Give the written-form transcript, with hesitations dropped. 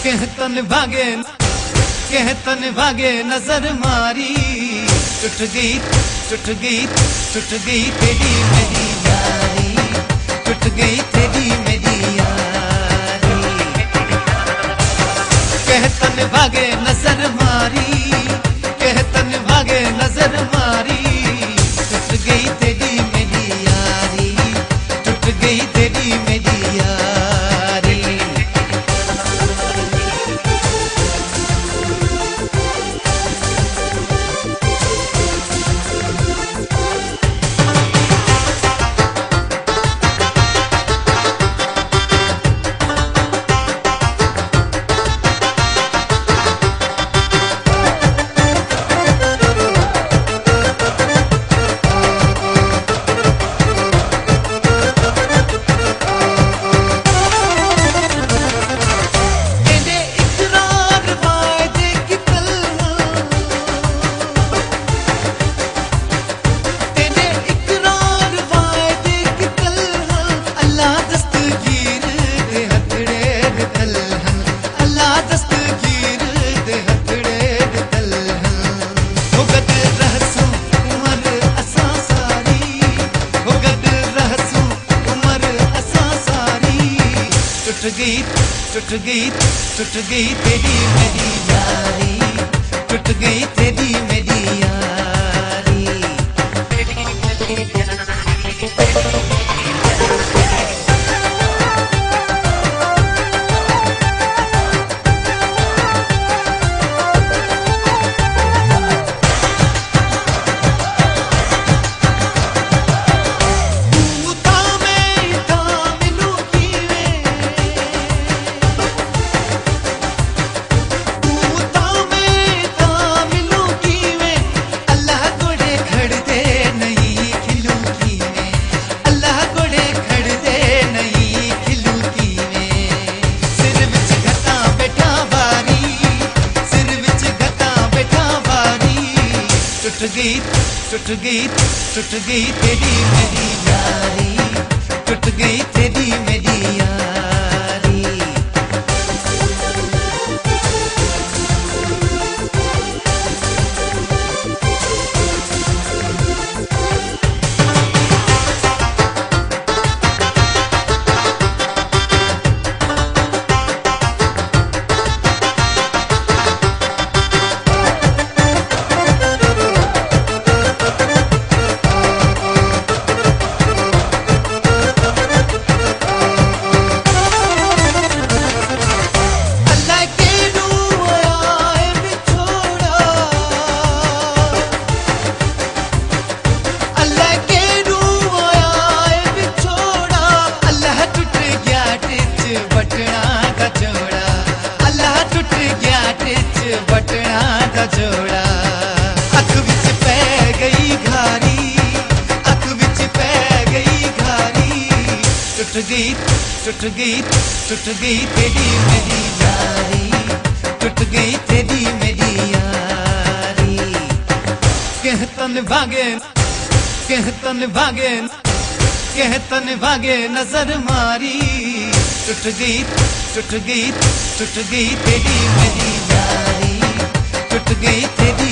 कहतन भागे नजर मारी। टूट गई तेरी मेरी यारी, टूट गई तेरी मेरी यारी। कहतन भागे नजर मारी, कहतन भागे नजर मारी। टूट गई तेरी मेरी यारी, टूट गई तेरी मेरी यारी। टूट गई तेरी मेरी यारी, टूट गई तेरी मेरी यारी। टूट गई तेरी मेरी यारी, टूट गई तेरी मेरी यारी। जोड़ा अख विच पै गई घारी, अख विच पै गई घारी। टूट गई तेरी मेरी यारी, टूट गई तेरी मेरी यारी। कहतन भागे नजर मारी। टूट गई तेरी मेरी यारी, टूट गई तेरी